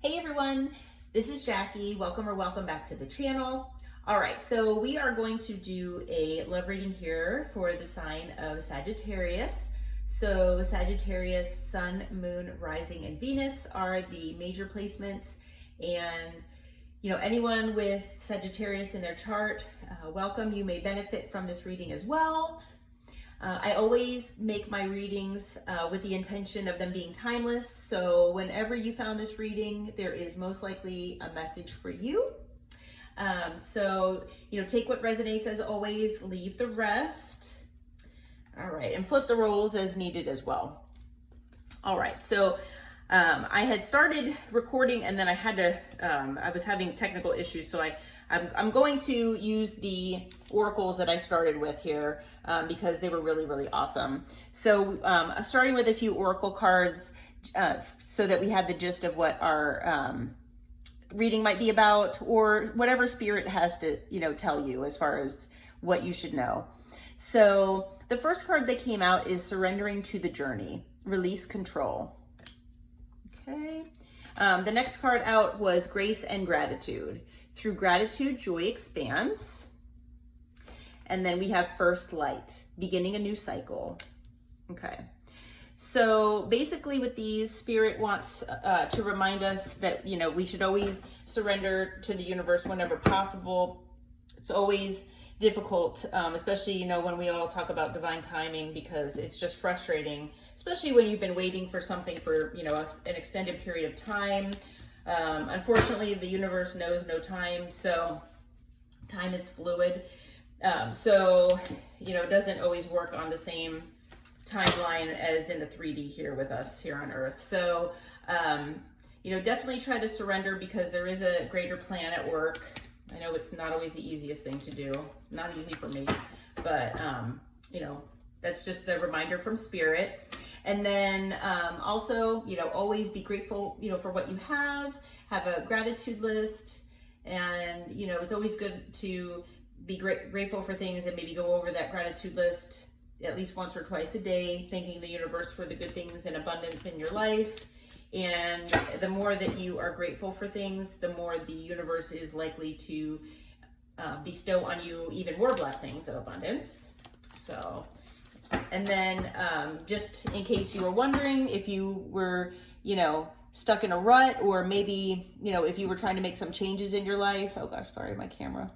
Hey everyone, this is Jackie. Welcome back to the channel. All right, so we are going to do a love reading here for the sign of Sagittarius. So Sagittarius, Sun, Moon, Rising, and Venus are the major placements. And anyone with Sagittarius in their chart, welcome. You may benefit from this reading as well. I always make my readings with the intention of them being timeless. So whenever you found this reading, there is most likely a message for you. So take what resonates as always, leave the rest. All right, and flip the roles as needed as well. All right, so I had started recording and then I had to, I was having technical issues. So I'm going to use the oracles that I started with here because they were really awesome. So starting with a few oracle cards so that we have the gist of what our reading might be about, or whatever spirit has to tell you as far as what you should know. So the first card that came out is Surrendering to the Journey, Release Control. Okay. The next card out was Grace and Gratitude. Through gratitude, joy expands. And then we have First Light, beginning a new cycle. Okay. So basically with these, Spirit wants to remind us that, we should always surrender to the universe whenever possible. It's always difficult, especially, when we all talk about divine timing, because it's just frustrating, especially when you've been waiting for something for, an extended period of time. Unfortunately, the universe knows no time, so time is fluid. So it doesn't always work on the same timeline as in the 3D here with us here on Earth. So, definitely try to surrender because there is a greater plan at work. I know it's not always the easiest thing to do, not easy for me, but, that's just the reminder from Spirit. And then also, always be grateful, for what you have a gratitude list. And, it's always good to be grateful for things and maybe go over that gratitude list at least once or twice a day, thanking the universe for the good things and abundance in your life. And the more that you are grateful for things, the more the universe is likely to bestow on you even more blessings of abundance. So, and then just in case you were wondering if you were, stuck in a rut, or maybe, if you were trying to make some changes in your life, oh gosh, sorry, my camera,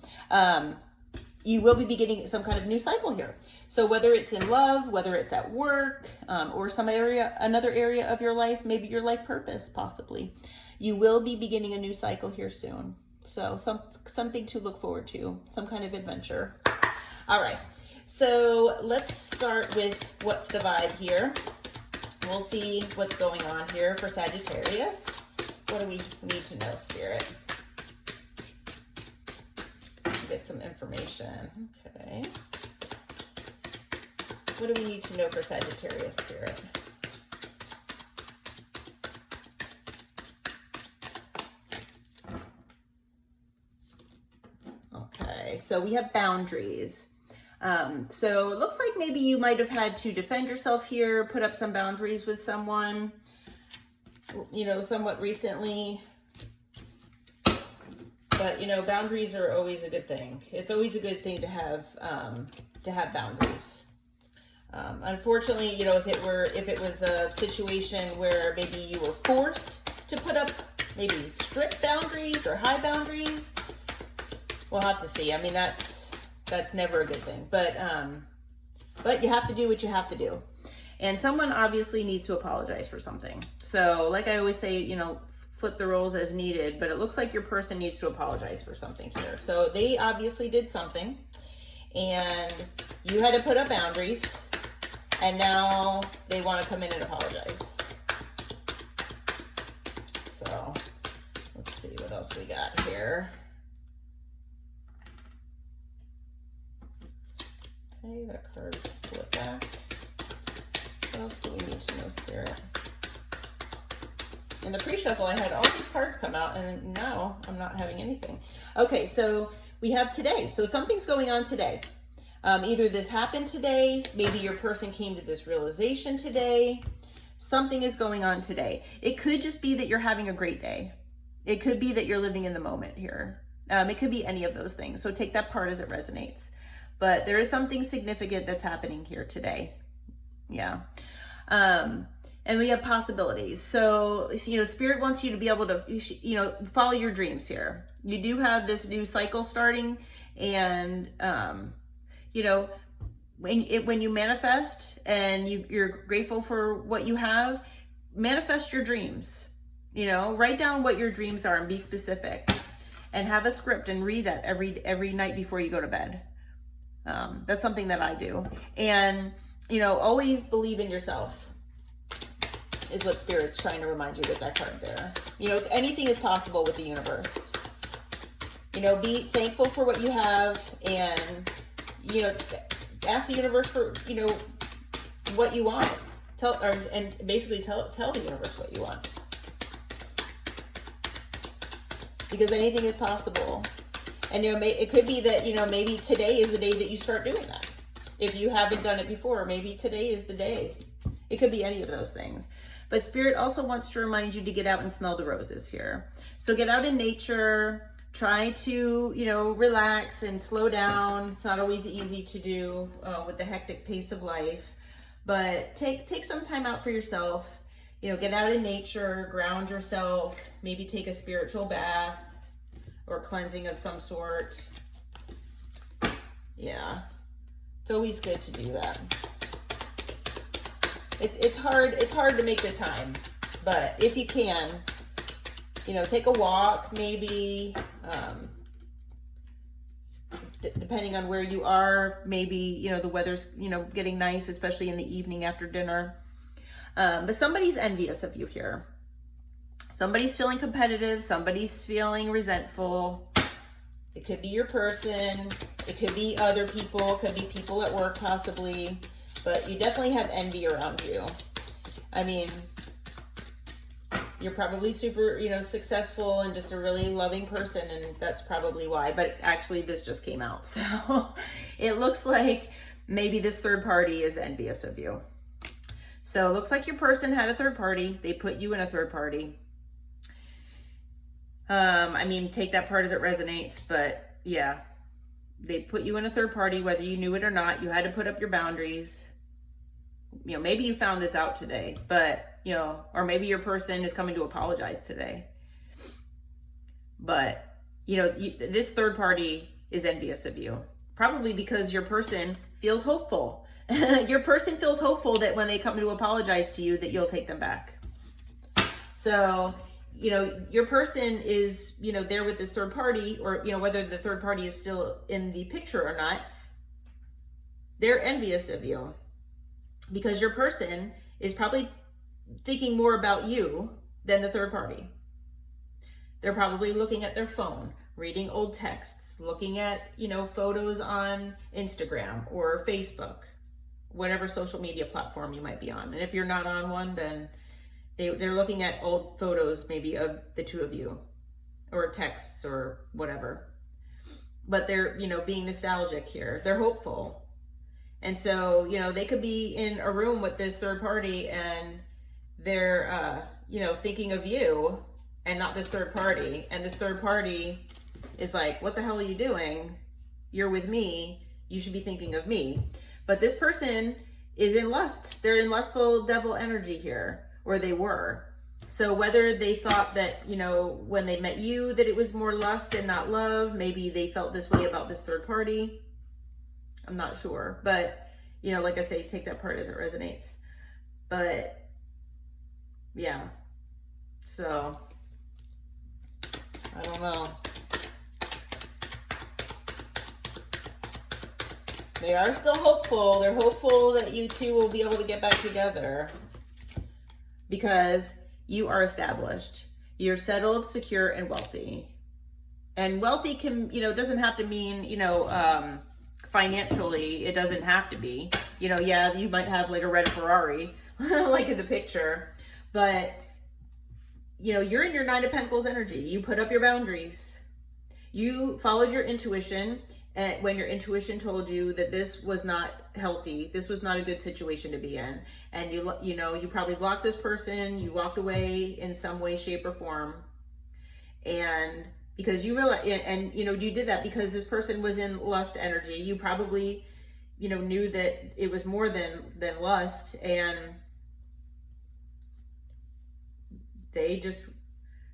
you will be beginning some kind of new cycle here. So whether it's in love, whether it's at work, or another area of your life, maybe your life purpose, possibly, you will be beginning a new cycle here soon. So something to look forward to, some kind of adventure. All right. So let's start with what's the vibe here. We'll see what's going on here for Sagittarius. What do we need to know, Spirit? Get some information. Okay. What do we need to know for Sagittarius, Spirit? Okay, so we have boundaries. So it looks like maybe you might have had to defend yourself here, put up some boundaries with someone, somewhat recently. But, boundaries are always a good thing. It's always a good thing to have boundaries. Unfortunately, if it was a situation where maybe you were forced to put up maybe strict boundaries or high boundaries, we'll have to see. I mean, that's never a good thing, but you have to do what you have to do. And someone obviously needs to apologize for something. So like I always say, flip the roles as needed, but it looks like your person needs to apologize for something here. So they obviously did something and you had to put up boundaries, and now they want to come in and apologize. So let's see what else we got here. Okay, that card, flip back. What else do we need to know, Spirit? In the pre-shuffle, I had all these cards come out, and now I'm not having anything. Okay, so we have today. So something's going on today. Either this happened today, maybe your person came to this realization today. Something is going on today. It could just be that you're having a great day. It could be that you're living in the moment here. It could be any of those things. So take that part as it resonates. But there is something significant that's happening here today. Yeah. And we have possibilities. So, Spirit wants you to be able to, follow your dreams here. You do have this new cycle starting, and, when you manifest and you're grateful for what you have, manifest your dreams. Write down what your dreams are and be specific, and have a script and read that every night before you go to bed. That's something that I do. And, always believe in yourself is what Spirit's trying to remind you with that card there. Anything is possible with the universe. Be thankful for what you have, and, ask the universe for, what you want. And basically tell the universe what you want. Because anything is possible. And, it could be that, maybe today is the day that you start doing that. If you haven't done it before, maybe today is the day. It could be any of those things. But Spirit also wants to remind you to get out and smell the roses here. So get out in nature, try to, relax and slow down. It's not always easy to do with the hectic pace of life, but take some time out for yourself. Get out in nature, ground yourself, maybe take a spiritual bath or cleansing of some sort. Yeah, it's always good to do that. It's hard to make the time, but if you can, take a walk, maybe, depending on where you are, maybe, the weather's, getting nice, especially in the evening after dinner. But somebody's envious of you here. Somebody's feeling competitive. Somebody's feeling resentful. It could be your person. It could be other people. It could be people at work possibly. But you definitely have envy around you. I mean, you're probably super, successful and just a really loving person, and that's probably why. But actually, this just came out. So it looks like maybe this third party is envious of you. So it looks like your person had a third party. They put you in a third party. Take that part as it resonates, but yeah. They put you in a third party, whether you knew it or not. You had to put up your boundaries. Maybe you found this out today, but, or maybe your person is coming to apologize today. But, this third party is envious of you. Probably because your person feels hopeful. Your person feels hopeful that when they come to apologize to you, that you'll take them back. So, your person is, there with this third party, or, whether the third party is still in the picture or not, they're envious of you because your person is probably thinking more about you than the third party. They're probably looking at their phone, reading old texts, looking at, photos on Instagram or Facebook, whatever social media platform you might be on. And if you're not on one, then they're looking at old photos maybe of the two of you, or texts or whatever. But they're, being nostalgic here. They're hopeful. And so, they could be in a room with this third party and they're, thinking of you and not this third party. And this third party is like, what the hell are you doing? You're with me. You should be thinking of me. But this person is in lust. They're in lustful devil energy here. Or they were. So whether they thought that, when they met you, that it was more lust and not love, maybe they felt this way about this third party. I'm not sure. But, like I say, take that part as it resonates. But, yeah. So, I don't know. They are still hopeful. They're hopeful that you two will be able to get back together. Because you are established. You're settled, secure, and wealthy. And wealthy can, doesn't have to mean, financially, it doesn't have to be. Yeah, you might have like a red Ferrari, like in the picture. But, you're in your Nine of Pentacles energy. You put up your boundaries. You followed your intuition. And when your intuition told you that this was not healthy, this was not a good situation to be in, and you probably blocked this person, you walked away in some way, shape, or form, And because you realize, and you know, you did that because this person was in lust energy. You probably, you know, knew that it was more than lust, and they just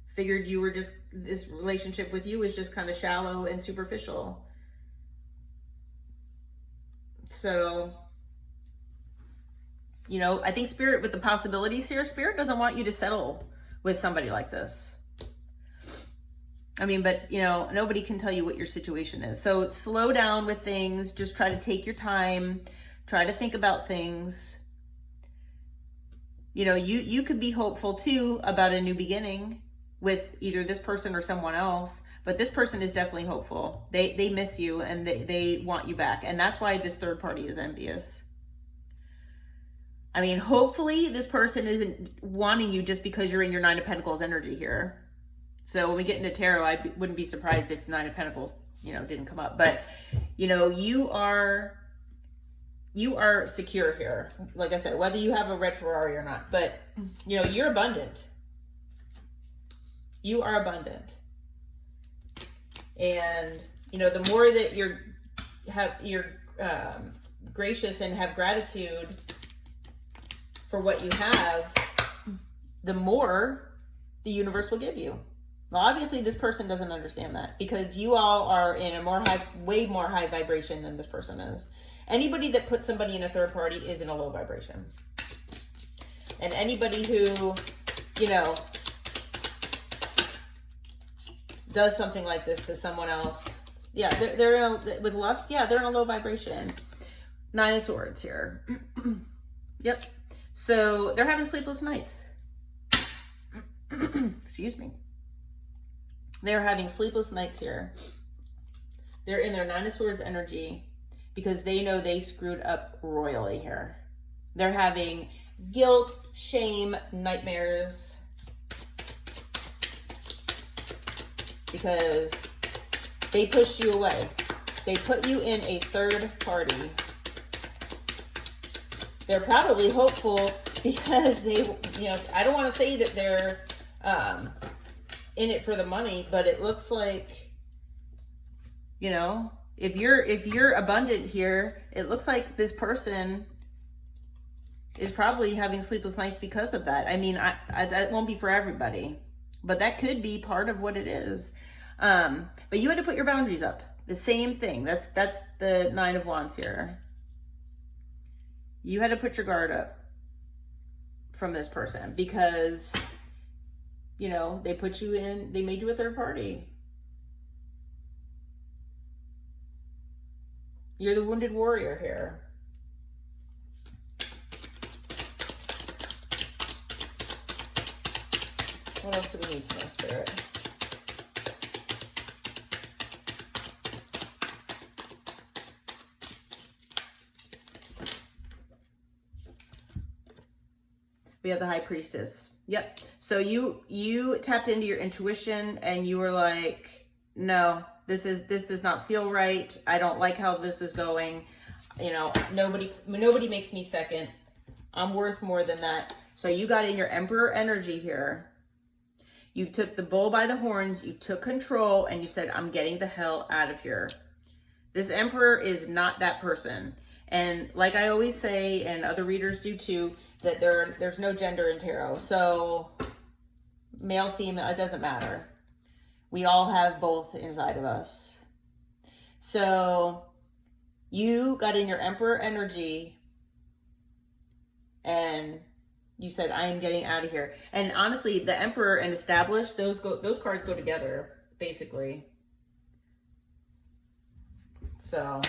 figured you were just, this relationship with you was just kind of shallow and superficial. So, you know, I think Spirit, with the possibilities here, Spirit doesn't want you to settle with somebody like this. I mean, but, you know, nobody can tell you what your situation is. So slow down with things. Just try to take your time. Try to think about things. You know, you could be hopeful too about a new beginning with either this person or someone else. But this person is definitely hopeful. They miss you and they want you back. And that's why this third party is envious. I mean, hopefully this person isn't wanting you just because you're in your Nine of Pentacles energy here. So when we get into tarot, I wouldn't be surprised if Nine of Pentacles, you know, didn't come up. But, you know, you are secure here. Like I said, whether you have a red Ferrari or not. But, you know, you're abundant. You are abundant. And, you know, the more that you're gracious and have gratitude for what you have, the more the universe will give you. Well, obviously this person doesn't understand that because you all are in a way more high vibration than this person is. Anybody that puts somebody in a third party is in a low vibration. And anybody who, you know, does something like this to someone else, yeah, they're with lust, yeah, they're in a low vibration. Nine of Swords here. Yep. So they're having sleepless nights. Excuse me. They're having sleepless nights here. They're in their Nine of Swords energy because they know they screwed up royally here. They're having guilt, shame, nightmares because they pushed you away. They put you in a third party. They're probably hopeful because they, you know, I don't want to say that they're in it for the money, but it looks like, you know, if you're abundant here, it looks like this person is probably having sleepless nights because of that. I mean, that won't be for everybody, but that could be part of what it is. But you had to put your boundaries up. The same thing. That's the Nine of Wands here. You had to put your guard up from this person because, you know, they put you in, they made you a third party. You're the wounded warrior here. What else do we need to know, Spirit? We have the High Priestess. Yep. So you tapped into your intuition and you were like, no, this does not feel right. I don't like how this is going. You know, nobody makes me second. I'm worth more than that. So you got in your Emperor energy here. You took the bull by the horns, you took control, and you said, I'm getting the hell out of here. This Emperor is not that person. And like I always say, and other readers do too, that there's no gender in tarot. So male, female, it doesn't matter. We all have both inside of us. So you got in your Emperor energy and you said, I am getting out of here. And honestly, the Emperor and established, those cards go together, basically. So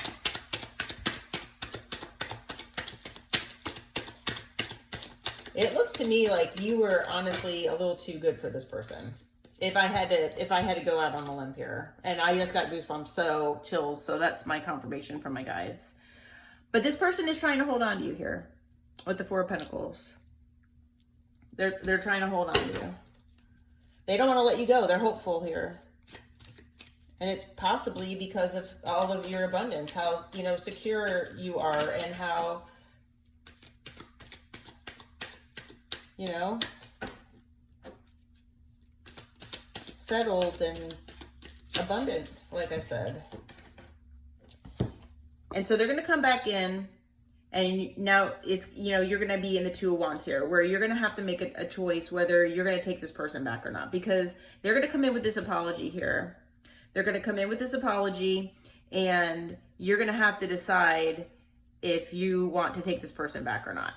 it looks to me like you were honestly a little too good for this person. If I had to go out on a limb here, and I just got goosebumps, so chills. So that's my confirmation from my guides. But this person is trying to hold on to you here with the Four of Pentacles. They're trying to hold on to you. They don't want to let you go. They're hopeful here. And it's possibly because of all of your abundance, how, you know, secure you are and how, you know, settled and abundant, like I said. And so they're going to come back in, and now it's, you know, you're going to be in the Two of Wands here, where you're going to have to make a choice whether you're going to take this person back or not, because they're going to come in with this apology here. They're going to come in with this apology, and you're going to have to decide if you want to take this person back or not.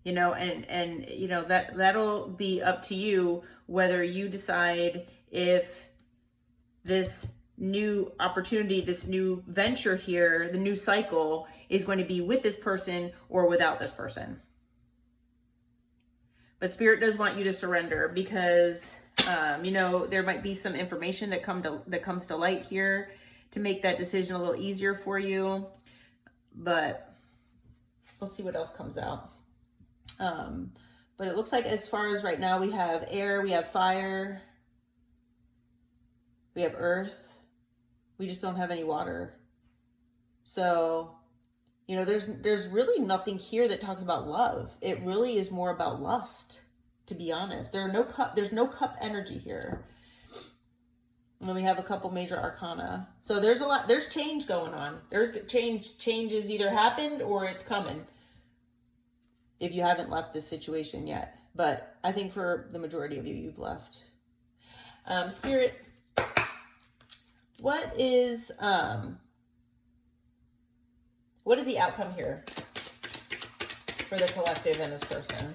You know, and you know, that'll be up to you whether you decide if this new opportunity, this new venture here, the new cycle is going to be with this person or without this person. But Spirit does want you to surrender, because you know, there might be some information that comes to light here to make that decision a little easier for you. But we'll see what else comes out. But it looks like, as far as right now, we have air, we have fire, we have earth. We just don't have any water. So, you know, there's really nothing here that talks about love. It really is more about lust, to be honest. There's no cup energy here. And then we have a couple major arcana. So there's change going on. There's changes either happened or it's coming, if you haven't left this situation yet. But I think for the majority of you, you've left. Spirit, what is the outcome here for the collective and this person?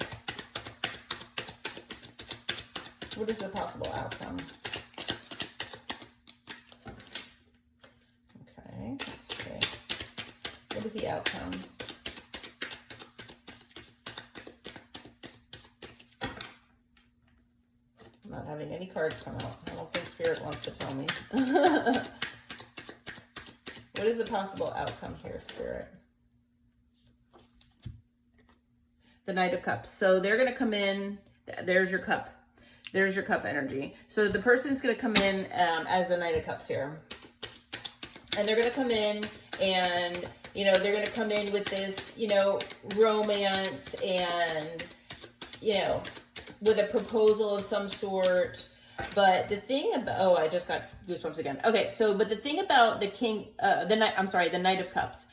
What is the possible outcome? Okay, let's see. What is the outcome? I'm not having any cards come out. I don't think Spirit wants to tell me. What is the possible outcome here, Spirit? The Knight of Cups. So they're going to come in. There's your cup. There's your cup energy. So the person's going to come in as the Knight of Cups here. And they're going to come in and, you know, they're going to come in with this, you know, romance and, you know, with a proposal of some sort. But the thing about, oh, I just got goosebumps again. Okay, so, but the thing about the Knight of Cups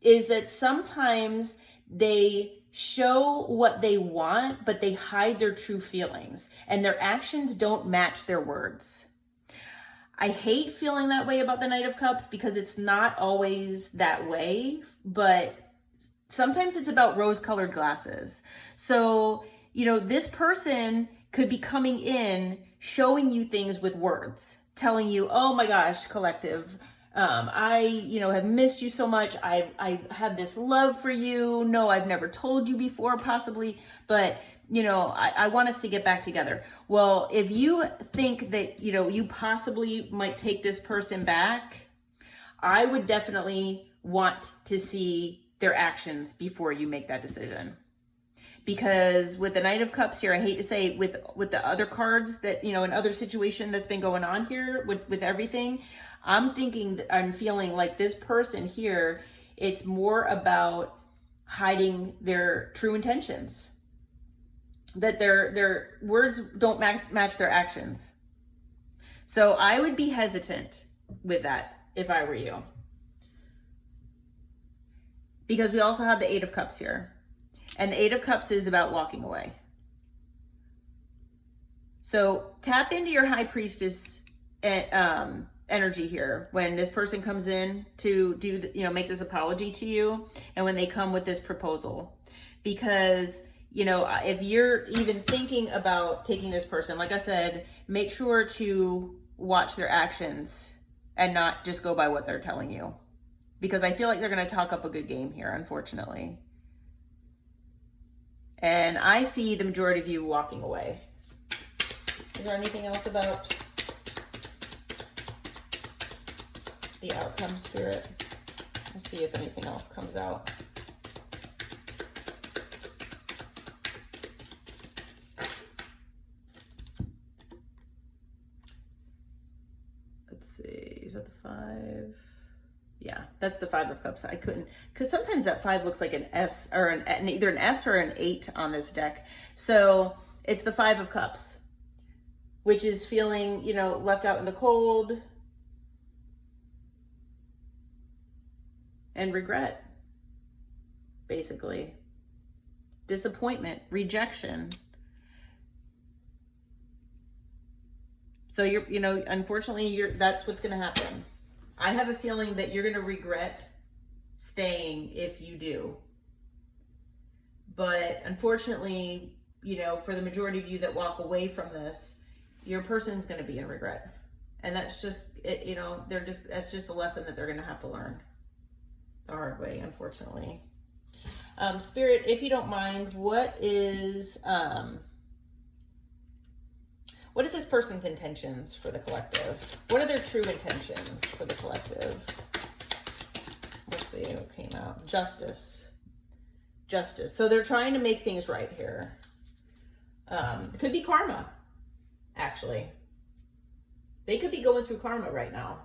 is that sometimes they show what they want, but they hide their true feelings, and their actions don't match their words. I hate feeling that way about the Knight of Cups, because it's not always that way, but sometimes it's about rose-colored glasses. So, you know, this person could be coming in, showing you things with words, telling you, oh my gosh, collective, I, you know, have missed you so much. I have this love for you. No, I've never told you before, possibly, but, you know, I want us to get back together. Well, if you think that, you know, you possibly might take this person back, I would definitely want to see their actions before you make that decision. Because with the Knight of Cups here, I hate to say, with the other cards that, you know, in other situation that's been going on here with everything, I'm feeling like this person here, it's more about hiding their true intentions. That their words don't match their actions. So I would be hesitant with that if I were you. Because we also have the Eight of Cups here. And the Eight of Cups is about walking away. So tap into your High Priestess energy here when this person comes in to do, you know, make this apology to you, and when they come with this proposal. Because, you know, if you're even thinking about taking this person, like I said, make sure to watch their actions and not just go by what they're telling you. Because I feel like they're going to talk up a good game here, unfortunately. And I see the majority of you walking away. Is there anything else about the outcome, Spirit? Let's see if anything else comes out. Let's see, is that the 5? Yeah, that's the 5 of Cups. I couldn't, because sometimes that 5 looks like an S or either an S or an 8 on this deck. So It's the Five of Cups, which is feeling, you know, left out in the cold and regret, basically. Disappointment, rejection. So you know, unfortunately, that's what's going to happen. I have a feeling that you're going to regret staying if you do. But unfortunately, you know, for the majority of you that walk away from this, your person's going to be in regret. And that's just it, you know, that's just a lesson that they're going to have to learn the hard way, unfortunately. Spirit, if you don't mind, what is this person's intentions for the collective? What are their true intentions for the collective? Let's see what came out. Justice. So they're trying to make things right here. It could be karma, actually. They could be going through karma right now.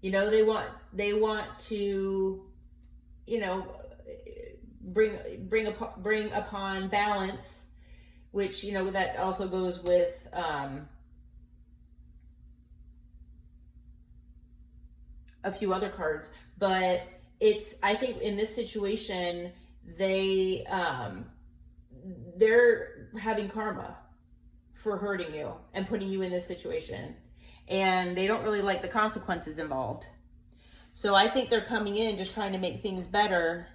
You know, they want to, you know, bring upon balance, which, you know, that also goes with a few other cards. But I think in this situation, they're having karma for hurting you and putting you in this situation. And they don't really like the consequences involved. So I think they're coming in just trying to make things better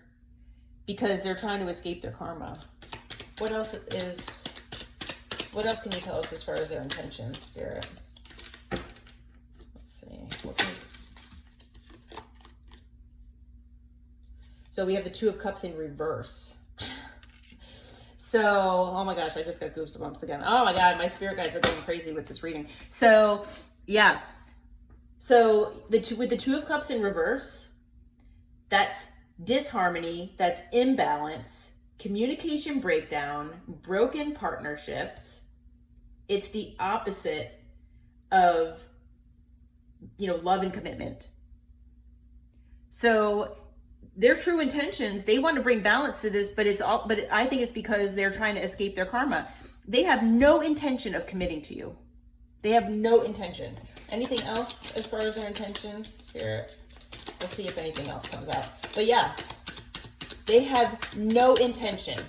because they're trying to escape their karma. What else can you tell us as far as their intentions, Spirit? Let's see. So we have the Two of Cups in reverse. So, oh my gosh, I just got goosebumps again. Oh my God, my spirit guides are going crazy with this reading. So, yeah. So with the Two of Cups in reverse, that's disharmony, that's imbalance, communication breakdown, broken partnerships. It's the opposite of, you know, love and commitment. So their true intentions, they want to bring balance to this, but I think it's because they're trying to escape their karma. They have no intention of committing to you. They have no intention. Anything else as far as their intentions, Spirit? We'll see if anything else comes out. But yeah, they have no intention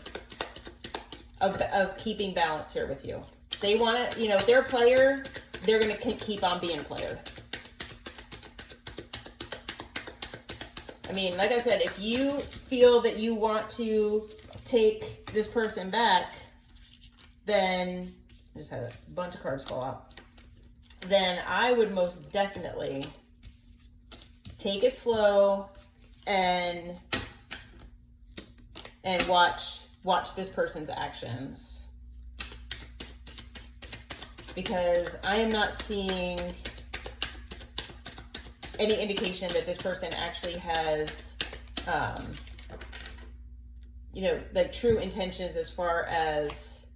of keeping balance here with you. They want to, you know, if they're a player, they're going to keep on being a player. I mean, like I said, if you feel that you want to take this person back, then I just had a bunch of cards fall out. Then I would most definitely take it slow and watch this person's actions, because I am not seeing any indication that this person actually has, you know, like true intentions as far as,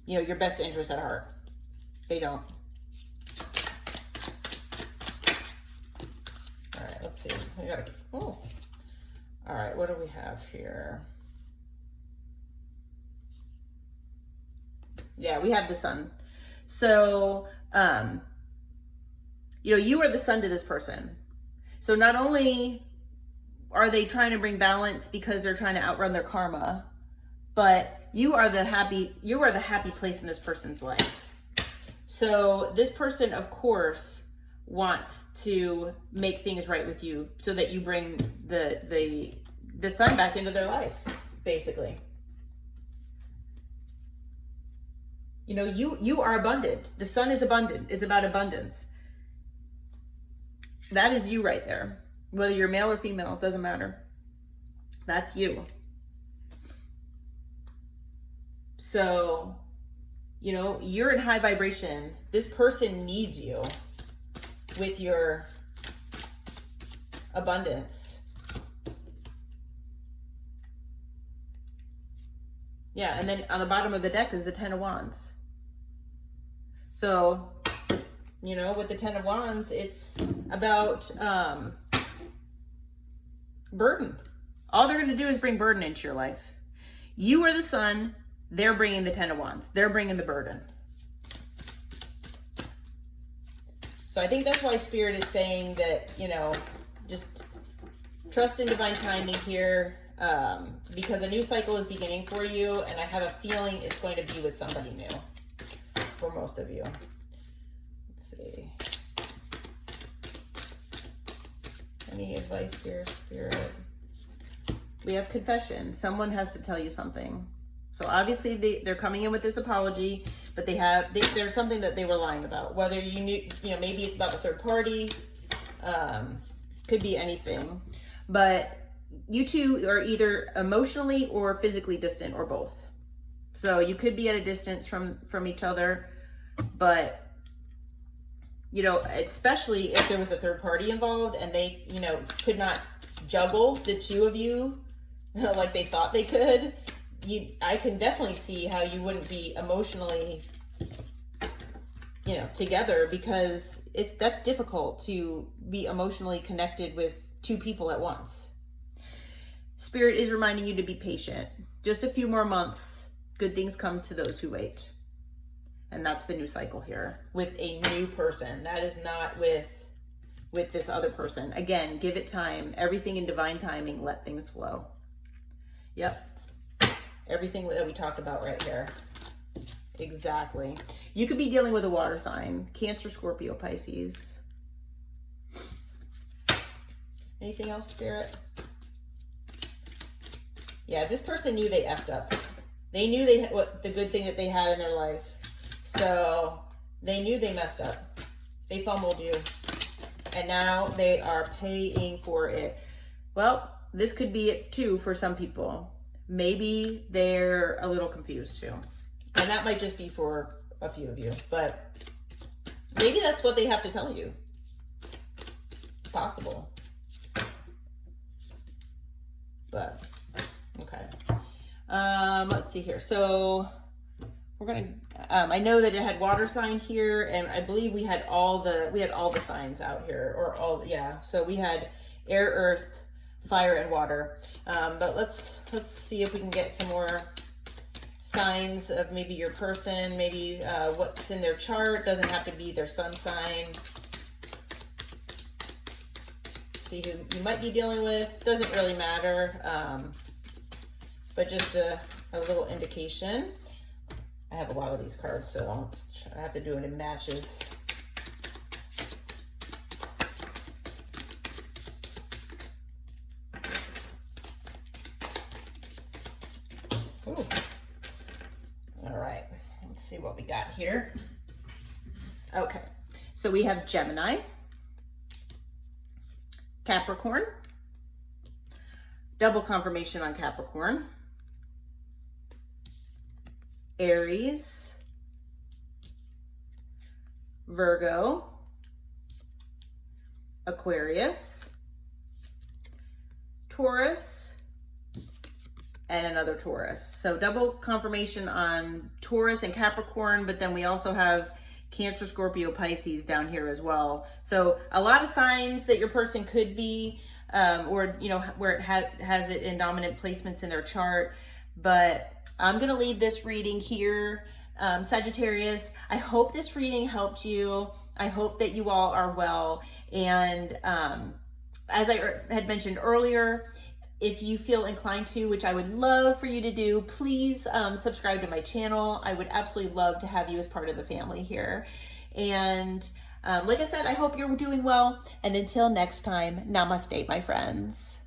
you know, your best interest at heart. They don't. All right, let's see. We got all right, what do we have here? Yeah, we have the Sun. So, you know, you are the sun to this person. So not only are they trying to bring balance because they're trying to outrun their karma, but you are the happy place in this person's life. So this person, of course, wants to make things right with you so that you bring the sun back into their life, basically. You know, you are abundant. The sun is abundant. It's about abundance. That is you right there. Whether you're male or female, it doesn't matter. That's you. So, you know, you're in high vibration. This person needs you with your abundance. Yeah, and then on the bottom of the deck is the Ten of Wands. So, you know, with the Ten of Wands, it's about burden, all they're going to do is bring burden into your life. You are the sun, they're bringing the 10 of Wands. They're bringing the burden. So I think that's why Spirit is saying that, you know, just trust in divine timing here, because a new cycle is beginning for you, and I have a feeling it's going to be with somebody new for most of you. Let's see. Any advice here, Spirit? We have confession. Someone has to tell you something. So obviously they're coming in with this apology, but there's something that they were lying about. Whether you knew, you know, maybe it's about the third party, could be anything. But you two are either emotionally or physically distant, or both. So you could be at a distance from each other, but you know, especially if there was a third party involved and they, you know, could not juggle the two of you like they thought they could. I can definitely see how you wouldn't be emotionally, you know, together, because that's difficult to be emotionally connected with two people at once. Spirit is reminding you to be patient. Just a few more months, good things come to those who wait. And that's the new cycle here with a new person. That is not with this other person. Again, give it time. Everything in divine timing, let things flow. Yep. Everything that we talked about right here. Exactly. You could be dealing with a water sign. Cancer, Scorpio, Pisces. Anything else, Spirit? Yeah, this person knew they effed up. They knew the good thing that they had in their life. So they knew they messed up. They fumbled you. And now they are paying for it. Well, this could be it too for some people. Maybe they're a little confused too. And that might just be for a few of you. But maybe that's what they have to tell you. Possible. But, okay. Let's see here. So we're gonna. I know that it had water sign here, and I believe we had all the signs out here, or all, yeah. So we had air, earth, fire, and water. But let's see if we can get some more signs of maybe your person, maybe what's in their chart. Doesn't have to be their sun sign. See who you might be dealing with. Doesn't really matter, but just a little indication. I have a lot of these cards, so I have to do it in matches. Ooh. All right, let's see what we got here. Okay, so we have Gemini, Capricorn, double confirmation on Capricorn, Aries, Virgo, Aquarius, Taurus, and another Taurus. So double confirmation on Taurus and Capricorn, but then we also have Cancer, Scorpio, Pisces down here as well. So a lot of signs that your person could be, or, you know, where it has it in dominant placements in their chart. But I'm going to leave this reading here, Sagittarius. I hope this reading helped you. I hope that you all are well. And as I had mentioned earlier, if you feel inclined to, which I would love for you to do, please subscribe to my channel. I would absolutely love to have you as part of the family here. And like I said, I hope you're doing well. And until next time, namaste, my friends.